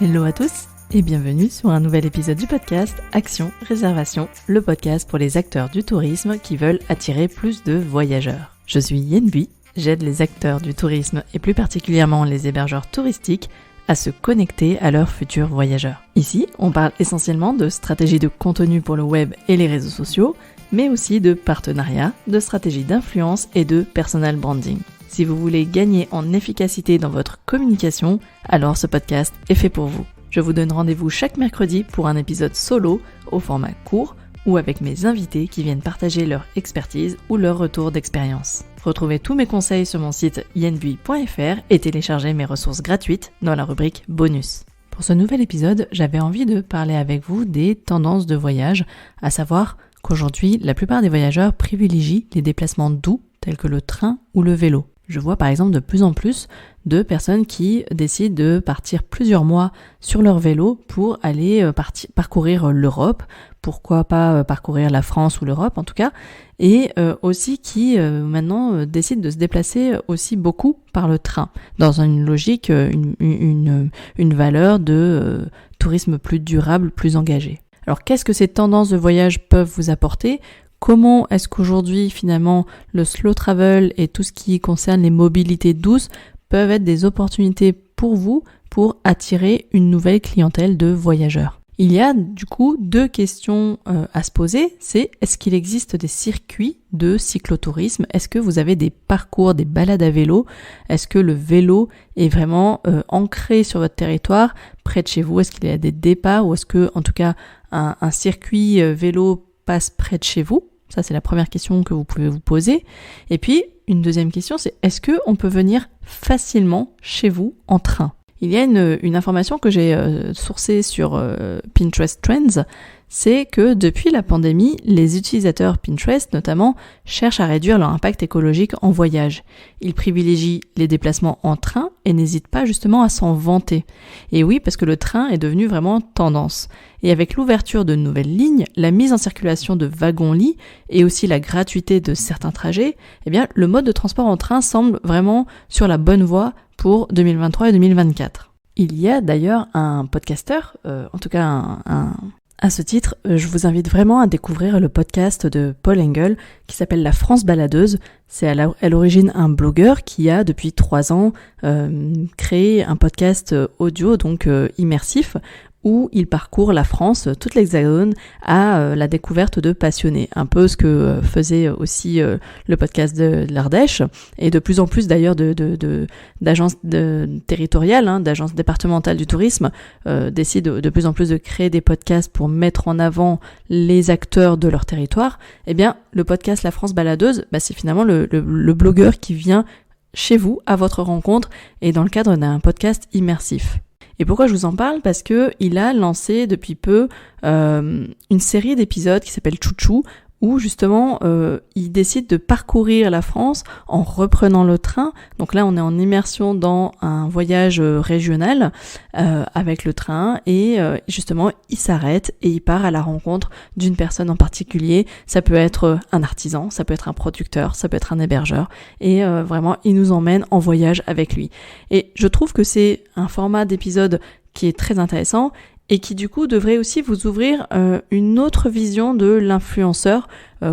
Hello à tous et bienvenue sur un nouvel épisode du podcast Action Réservation, le podcast pour les acteurs du tourisme qui veulent attirer plus de voyageurs. Je suis Yen Bui, j'aide les acteurs du tourisme et plus particulièrement les hébergeurs touristiques à se connecter à leurs futurs voyageurs. Ici, on parle essentiellement de stratégie de contenu pour le web et les réseaux sociaux, mais aussi de partenariat, de stratégie d'influence et de personal branding. Si vous voulez gagner en efficacité dans votre communication, alors ce podcast est fait pour vous. Je vous donne rendez-vous chaque mercredi pour un épisode solo au format court ou avec mes invités qui viennent partager leur expertise ou leur retour d'expérience. Retrouvez tous mes conseils sur mon site yenbui.fr et téléchargez mes ressources gratuites dans la rubrique bonus. Pour ce nouvel épisode, j'avais envie de parler avec vous des tendances de voyage, à savoir qu'aujourd'hui, la plupart des voyageurs privilégient les déplacements doux tels que le train ou le vélo. Je vois par exemple de plus en plus de personnes qui décident de partir plusieurs mois sur leur vélo pour aller parcourir l'Europe, pourquoi pas parcourir la France ou l'Europe en tout cas, et aussi qui maintenant décident de se déplacer aussi beaucoup par le train, dans une logique, une valeur de tourisme plus durable, plus engagé. Alors qu'est-ce que ces tendances de voyage peuvent vous apporter ? Comment est-ce qu'aujourd'hui, finalement, le slow travel et tout ce qui concerne les mobilités douces peuvent être des opportunités pour vous pour attirer une nouvelle clientèle de voyageurs ? Il y a du coup deux questions à se poser. C'est est-ce qu'il existe des circuits de cyclotourisme ? Est-ce que vous avez des parcours, des balades à vélo ? Est-ce que le vélo est vraiment ancré sur votre territoire, près de chez vous ? Est-ce qu'il y a des départs ou est-ce que, en tout cas, un circuit vélo passe près de chez vous ? Ça, c'est la première question que vous pouvez vous poser. Et puis, une deuxième question, c'est est-ce qu'on peut venir facilement chez vous en train ? Il y a une information que j'ai sourcée sur Pinterest Trends, c'est que depuis la pandémie, les utilisateurs Pinterest notamment cherchent à réduire leur impact écologique en voyage. Ils privilégient les déplacements en train et n'hésitent pas justement à s'en vanter. Et oui, parce que le train est devenu vraiment tendance. Et avec l'ouverture de nouvelles lignes, la mise en circulation de wagons-lits et aussi la gratuité de certains trajets, eh bien, le mode de transport en train semble vraiment sur la bonne voie pour 2023 et 2024. Il y a d'ailleurs un podcasteur, en tout cas à ce titre, je vous invite vraiment à découvrir le podcast de Paul Engel qui s'appelle La France baladeuse. C'est à l'origine un blogueur qui a depuis 3 ans créé un podcast audio, donc immersif, où il parcourt la France, toute l'Hexagone, à la découverte de passionnés. Un peu ce que faisait aussi le podcast de l'Ardèche, et de plus en plus d'ailleurs d'agences territoriales, d'agences départementales du tourisme, décident de plus en plus de créer des podcasts pour mettre en avant les acteurs de leur territoire. Eh bien, le podcast La France baladeuse, c'est finalement le blogueur qui vient chez vous, à votre rencontre, et dans le cadre d'un podcast immersif. Et pourquoi je vous en parle ? Parce que il a lancé depuis peu une série d'épisodes qui s'appelle Chouchou, où justement il décide de parcourir la France en reprenant le train. Donc là on est en immersion dans un voyage régional avec le train et justement il s'arrête et il part à la rencontre d'une personne en particulier. Ça peut être un artisan, ça peut être un producteur, ça peut être un hébergeur et vraiment il nous emmène en voyage avec lui. Et je trouve que c'est un format d'épisode qui est très intéressant et qui du coup devrait aussi vous ouvrir une autre vision de l'influenceur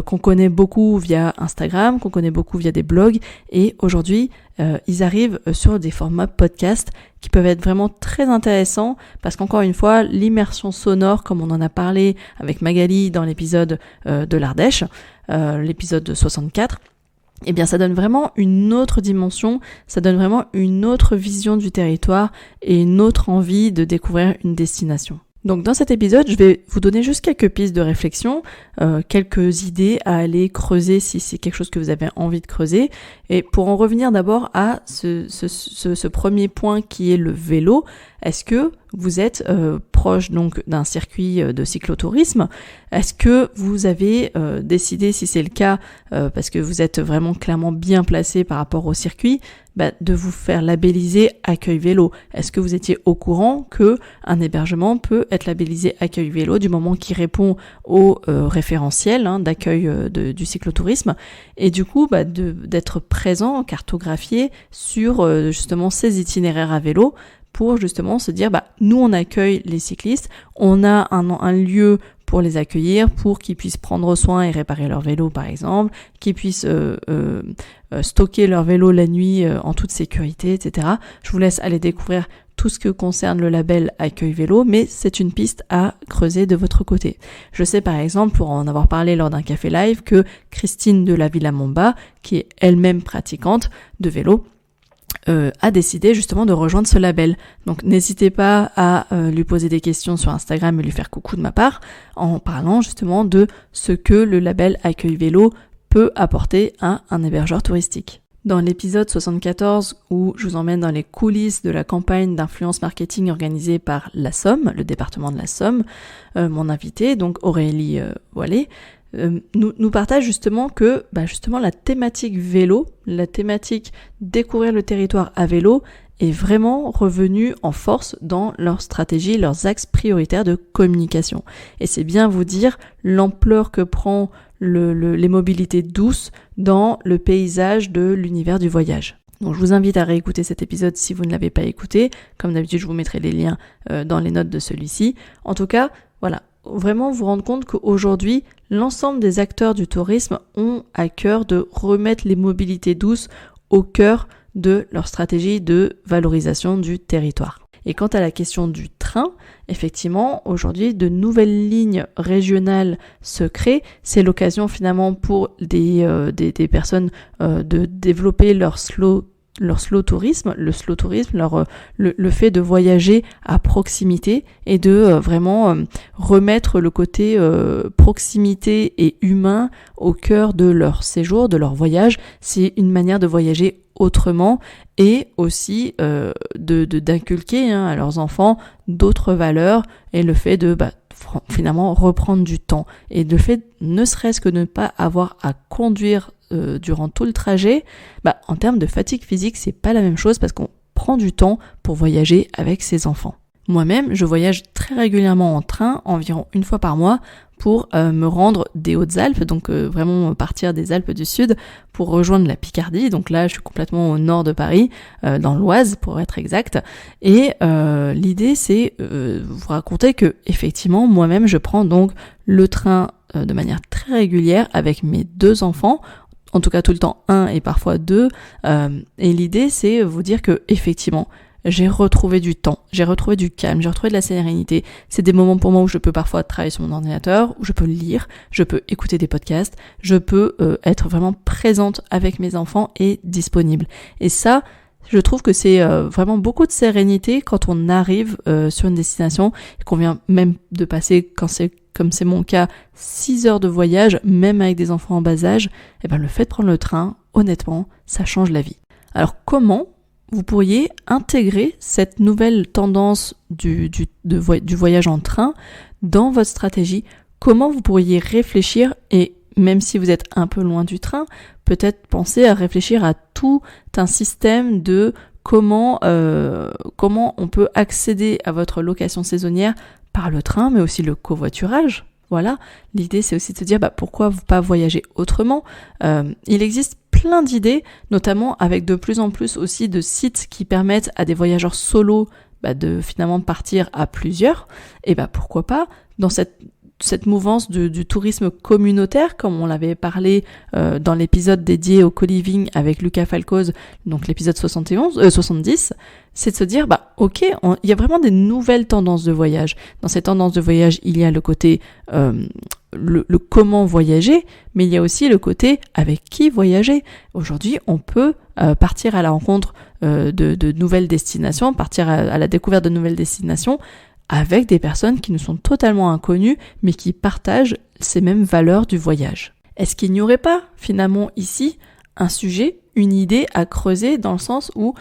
qu'on connaît beaucoup via Instagram, qu'on connaît beaucoup via des blogs, et aujourd'hui ils arrivent sur des formats podcast qui peuvent être vraiment très intéressants parce qu'encore une fois l'immersion sonore, comme on en a parlé avec Magali dans l'épisode de l'Ardèche, l'épisode 64, eh bien ça donne vraiment une autre dimension, ça donne vraiment une autre vision du territoire et une autre envie de découvrir une destination. Donc dans cet épisode, je vais vous donner juste quelques pistes de réflexion, quelques idées à aller creuser si c'est quelque chose que vous avez envie de creuser. Et pour en revenir d'abord à ce premier point qui est le vélo, est-ce que vous êtes proche donc d'un circuit de cyclotourisme ? Est-ce que vous avez décidé, si c'est le cas, parce que vous êtes vraiment clairement bien placé par rapport au circuit, de vous faire labelliser accueil vélo ? Est-ce que vous étiez au courant que un hébergement peut être labellisé accueil vélo du moment qu'il répond au référentiel d'accueil du cyclotourisme, et du coup d'être présent, cartographié sur justement ces itinéraires à vélo, pour justement se dire nous on accueille les cyclistes, on a un lieu pour les accueillir, pour qu'ils puissent prendre soin et réparer leur vélo par exemple, qu'ils puissent stocker leur vélo la nuit en toute sécurité, etc. Je vous laisse aller découvrir tout ce que concerne le label Accueil Vélo, mais c'est une piste à creuser de votre côté. Je sais par exemple, pour en avoir parlé lors d'un café live, que Christine de la Villa Momba, qui est elle-même pratiquante de vélo, a décidé justement de rejoindre ce label. Donc n'hésitez pas à lui poser des questions sur Instagram et lui faire coucou de ma part en parlant justement de ce que le label Accueil Vélo peut apporter à un hébergeur touristique. Dans l'épisode 74 où je vous emmène dans les coulisses de la campagne d'influence marketing organisée par la Somme, le département de la Somme, mon invité, donc Aurélie Voilé, nous partage justement que justement la thématique vélo, la thématique découvrir le territoire à vélo est vraiment revenue en force dans leur stratégie, leurs axes prioritaires de communication. Et c'est bien vous dire l'ampleur que prend les mobilités douces dans le paysage de l'univers du voyage. Donc je vous invite à réécouter cet épisode si vous ne l'avez pas écouté. Comme d'habitude, je vous mettrai les liens dans les notes de celui-ci. En tout cas, voilà, vraiment vous rendre compte qu'aujourd'hui, l'ensemble des acteurs du tourisme ont à cœur de remettre les mobilités douces au cœur de leur stratégie de valorisation du territoire. Et quant à la question du train, effectivement, aujourd'hui, de nouvelles lignes régionales se créent. C'est l'occasion finalement pour des personnes de développer leur slow tourisme, le slow tourisme, le fait de voyager à proximité et de vraiment remettre le côté proximité et humain au cœur de leur séjour, de leur voyage. C'est une manière de voyager autrement et aussi d'inculquer à leurs enfants d'autres valeurs et le fait de finalement reprendre du temps et le fait ne serait-ce que de ne pas avoir à conduire durant tout le trajet, en termes de fatigue physique, c'est pas la même chose parce qu'on prend du temps pour voyager avec ses enfants. Moi-même, je voyage très régulièrement en train, environ une fois par mois, pour me rendre des Hautes-Alpes, donc vraiment partir des Alpes du Sud pour rejoindre la Picardie. Donc là, je suis complètement au nord de Paris, dans l'Oise pour être exact. Et l'idée, c'est vous raconter que effectivement, moi-même, je prends donc le train de manière très régulière avec mes 2 enfants. En tout cas tout le temps 1 et parfois 2, et l'idée c'est vous dire que effectivement j'ai retrouvé du temps, j'ai retrouvé du calme, j'ai retrouvé de la sérénité. C'est des moments pour moi où je peux parfois travailler sur mon ordinateur, où je peux lire, je peux écouter des podcasts, je peux être vraiment présente avec mes enfants et disponible. Et ça, je trouve que c'est vraiment beaucoup de sérénité quand on arrive sur une destination et qu'on vient même de passer, comme c'est mon cas, 6 heures de voyage, même avec des enfants en bas âge, le fait de prendre le train, honnêtement, ça change la vie. Alors comment vous pourriez intégrer cette nouvelle tendance du voyage en train dans votre stratégie? Comment vous pourriez réfléchir et même si vous êtes un peu loin du train, peut-être penser à réfléchir à tout un système de comment on peut accéder à votre location saisonnière par le train, mais aussi le covoiturage. Voilà, l'idée c'est aussi de se dire pourquoi pas voyager autrement. Il existe plein d'idées, notamment avec de plus en plus aussi de sites qui permettent à des voyageurs solos de finalement partir à plusieurs. Et pourquoi pas dans cette mouvance du tourisme communautaire, comme on l'avait parlé dans l'épisode dédié au co-living avec Lucas Falcoz, donc l'épisode 70, c'est de se dire, ok, il y a vraiment des nouvelles tendances de voyage. Dans ces tendances de voyage, il y a le côté le comment voyager, mais il y a aussi le côté avec qui voyager. Aujourd'hui, on peut partir à la rencontre de nouvelles destinations, partir à la découverte de nouvelles destinations, avec des personnes qui nous sont totalement inconnues, mais qui partagent ces mêmes valeurs du voyage. Est-ce qu'il n'y aurait pas, finalement, ici, un sujet, une idée à creuser dans le sens où,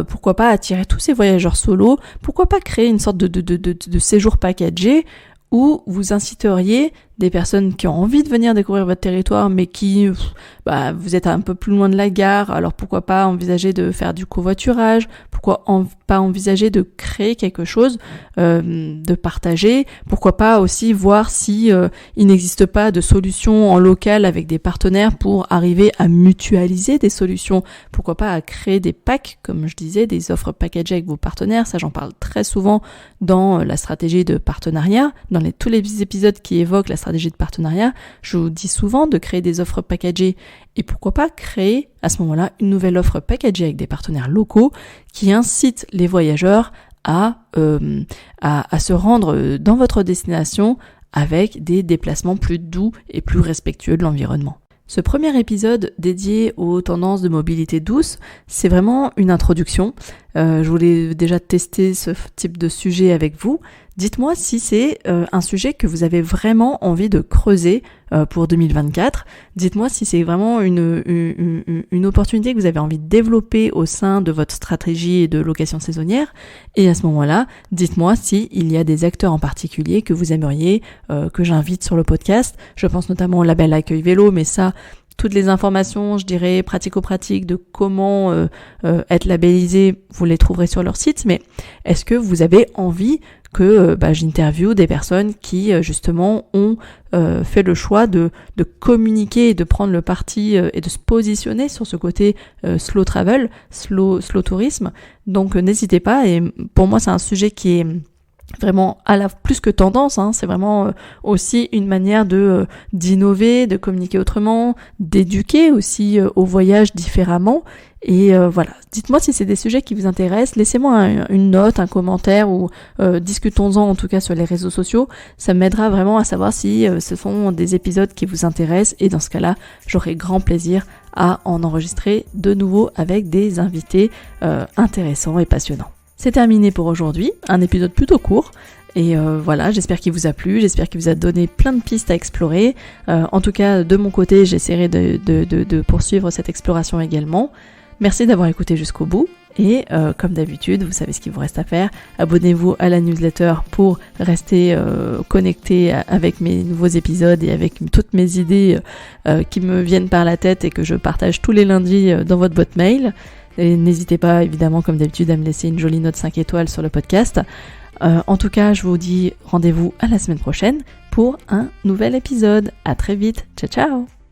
pourquoi pas attirer tous ces voyageurs solos, pourquoi pas créer une sorte de séjour packagé où vous inciteriez des personnes qui ont envie de venir découvrir votre territoire, mais qui, vous êtes un peu plus loin de la gare, alors pourquoi pas envisager de faire du covoiturage, pourquoi pas envisager de créer quelque chose, de partager, pourquoi pas aussi voir si il n'existe pas de solutions en local avec des partenaires pour arriver à mutualiser des solutions, pourquoi pas à créer des packs, comme je disais, des offres packagées avec vos partenaires, ça j'en parle très souvent dans la stratégie de partenariat, dans tous les épisodes qui évoquent la stratégie de partenariat, je vous dis souvent de créer des offres packagées et pourquoi pas créer à ce moment-là une nouvelle offre packagée avec des partenaires locaux qui incitent les voyageurs à se rendre dans votre destination avec des déplacements plus doux et plus respectueux de l'environnement. Ce premier épisode dédié aux tendances de mobilité douce, c'est vraiment une introduction. Je voulais déjà tester ce type de sujet avec vous. Dites-moi si c'est un sujet que vous avez vraiment envie de creuser pour 2024. Dites-moi si c'est vraiment une opportunité que vous avez envie de développer au sein de votre stratégie de location saisonnière. Et à ce moment-là, dites-moi s'il y a des acteurs en particulier que vous aimeriez que j'invite sur le podcast. Je pense notamment au label Accueil Vélo, mais ça, toutes les informations, je dirais, pratico-pratiques de comment être labellisé, vous les trouverez sur leur site. Mais est-ce que vous avez envie que j'interviewe des personnes qui justement ont fait le choix de communiquer et de prendre le parti et de se positionner sur ce côté slow travel, slow tourisme. Donc n'hésitez pas, et pour moi c'est un sujet qui est vraiment plus que tendance, c'est vraiment aussi une manière d'innover, de communiquer autrement, d'éduquer aussi au voyage différemment. Et voilà, dites-moi si c'est des sujets qui vous intéressent, laissez-moi une note, un commentaire ou discutons-en en tout cas sur les réseaux sociaux. Ça m'aidera vraiment à savoir si ce sont des épisodes qui vous intéressent, et dans ce cas-là, j'aurai grand plaisir à en enregistrer de nouveau avec des invités intéressants et passionnants. C'est terminé pour aujourd'hui, un épisode plutôt court, et voilà, j'espère qu'il vous a plu, j'espère qu'il vous a donné plein de pistes à explorer. En tout cas, de mon côté, j'essaierai de poursuivre cette exploration également. Merci d'avoir écouté jusqu'au bout, et comme d'habitude, vous savez ce qu'il vous reste à faire. Abonnez-vous à la newsletter pour rester connecté avec mes nouveaux épisodes et avec toutes mes idées qui me viennent par la tête et que je partage tous les lundis dans votre boîte mail. Et n'hésitez pas, évidemment, comme d'habitude, à me laisser une jolie note 5 étoiles sur le podcast. En tout cas, je vous dis rendez-vous à la semaine prochaine pour un nouvel épisode. À très vite. Ciao, ciao!